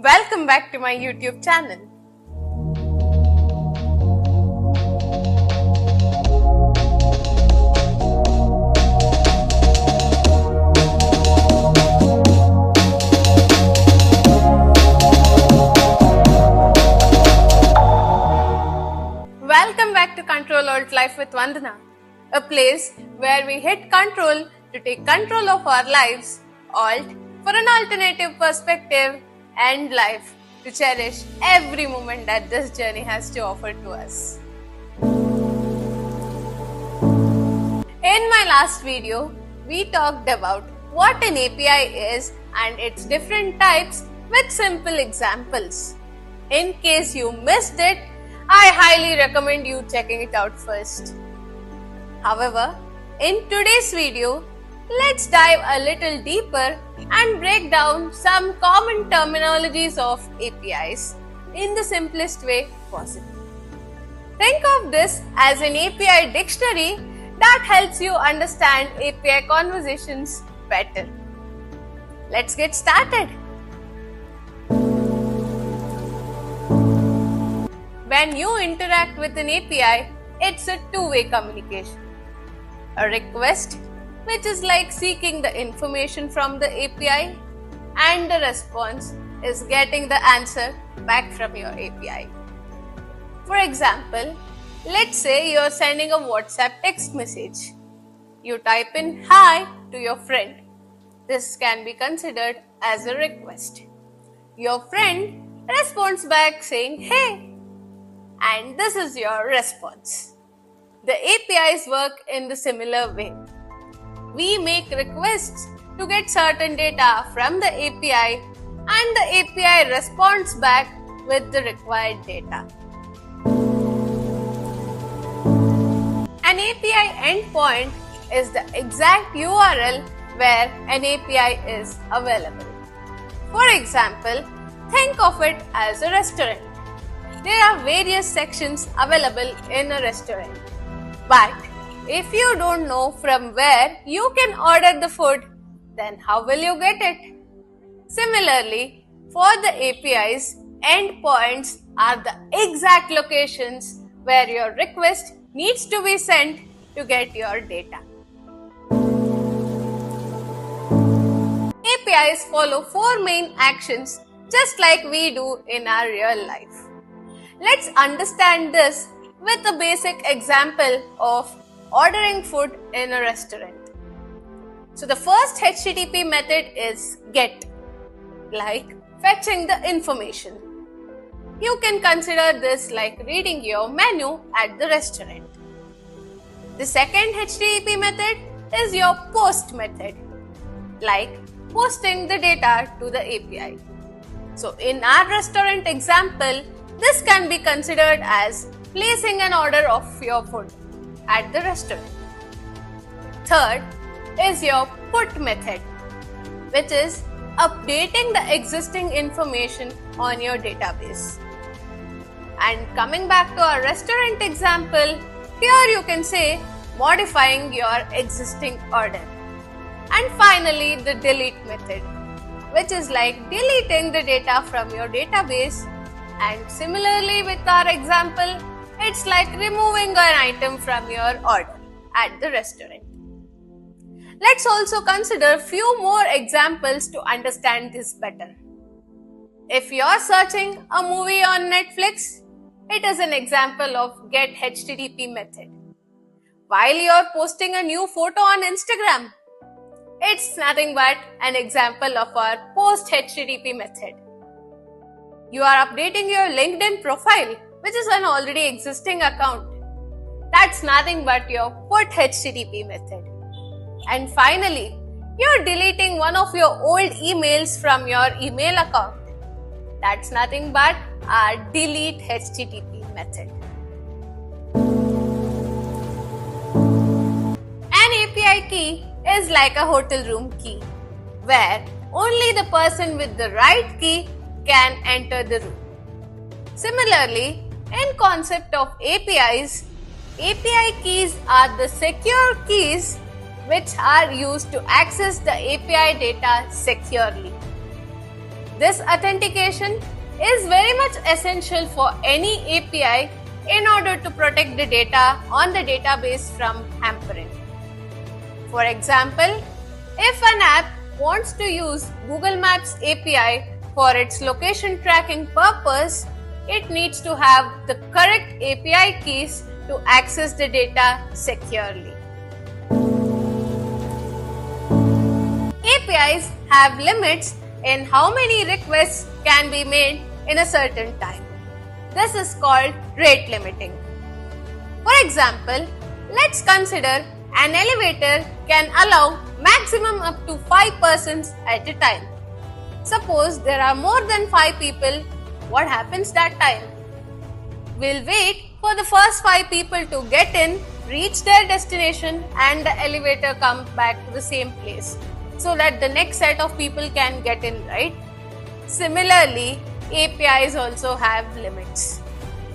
Welcome back to my YouTube channel. Welcome back to Control Alt Life with Vandana, a place where we hit control to take control of our lives, Alt for an alternative perspective, and life to cherish every moment that this journey has to offer to us. In my last video, we talked about what an API is and its different types with simple examples. In case you missed it, I highly recommend you checking it out first. However, in today's video, let's dive a little deeper and break down some common terminologies of APIs in the simplest way possible. Think of this as an API dictionary that helps you understand API conversations better. Let's get started. When you interact with an API, it's a two-way communication. A request, which is like seeking the information from the API, and the response is getting the answer back from your API. For example, let's say you're sending a WhatsApp text message. You type in "Hi" to your friend. This can be considered as a request. Your friend responds back saying "Hey," and this is your response. The APIs work in the similar way. We make requests to get certain data from the API, and the API responds back with the required data. An API endpoint is the exact URL where an API is available. For example, think of it as a restaurant. There are various sections available in a restaurant. But if you don't know from where you can order the food, then how will you get it? Similarly, for the APIs, endpoints are the exact locations where your request needs to be sent to get your data. APIs follow four main actions just like we do in our real life. Let's understand this with a basic example of ordering food in a restaurant. So the first HTTP method is GET, like fetching the information. You can consider this like reading your menu at the restaurant. The second HTTP method is your POST method, like posting the data to the API. So in our restaurant example, this can be considered as placing an order of your food at the restaurant. Third is your PUT method, which is updating the existing information on your database. And coming back to our restaurant example, here you can say modifying your existing order. And finally, the delete method, which is like deleting the data from your database. And similarly with our example, it's like removing an item from your order at the restaurant. Let's also consider few more examples to understand this better. If you're searching a movie on Netflix, it is an example of get HTTP method. While you're posting a new photo on Instagram, it's nothing but an example of our post HTTP method. You are updating your LinkedIn profile, which is an already existing account. That's nothing but your PUT HTTP method. And finally, you're deleting one of your old emails from your email account. That's nothing but our delete HTTP method. An API key is like a hotel room key, where only the person with the right key can enter the room. Similarly, in concept of APIs, API keys are the secure keys which are used to access the API data securely. This authentication is very much essential for any API in order to protect the data on the database from tampering. For example, if an app wants to use Google Maps API for its location tracking purpose, it needs to have the correct API keys to access the data securely. APIs have limits in how many requests can be made in a certain time. This is called rate limiting. For example, let's consider an elevator can allow maximum up to 5 persons at a time. Suppose there are more than 5 people, what happens that time? We'll wait for the first 5 people to get in, reach their destination, and the elevator comes back to the same place so that the next set of people can get in, right? Similarly, APIs also have limits.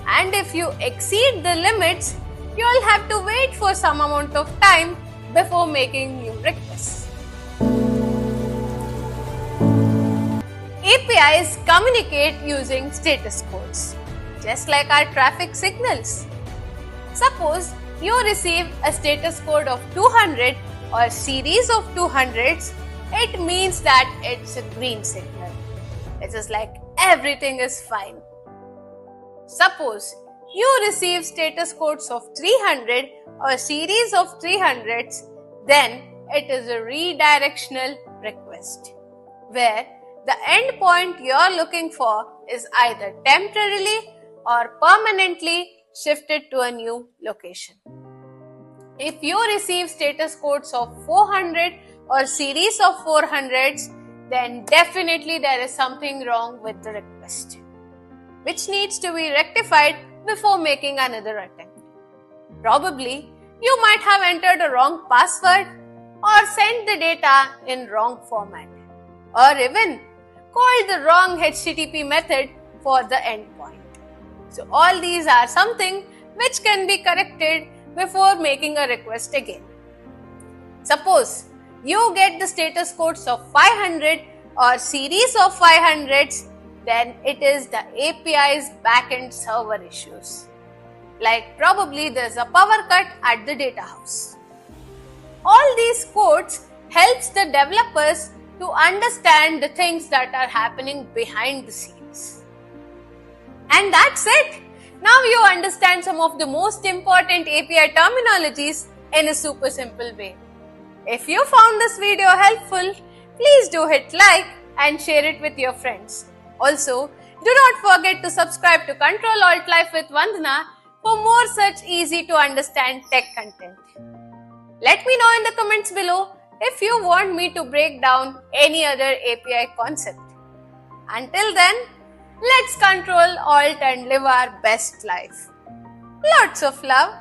And if you exceed the limits, you'll have to wait for some amount of time before making new requests. APIs communicate using status codes, just like our traffic signals. Suppose you receive a status code of 200 or series of 200s, it means that it's a green signal. It is like everything is fine. Suppose you receive status codes of 300 or series of 300s, then it is a redirectional request, where the endpoint you're looking for is either temporarily or permanently shifted to a new location. If you receive status codes of 400 or series of 400s, then definitely there is something wrong with the request, which needs to be rectified before making another attempt. Probably, you might have entered a wrong password or sent the data in wrong format, or even called the wrong HTTP method for the endpoint. So all these are something which can be corrected before making a request again. Suppose you get the status codes of 500 or series of 500s, then it is the API's backend server issues. Like probably there's a power cut at the data house. All these codes helps the developers to understand the things that are happening behind the scenes. And that's it. Now you understand some of the most important API terminologies in a super simple way. If you found this video helpful, please do hit like and share it with your friends. Also, do not forget to subscribe to Control Alt Life with Vandana for more such easy to understand tech content. Let me know in the comments below if you want me to break down any other API concept. Until then, let's control, alt and live our best life. Lots of love.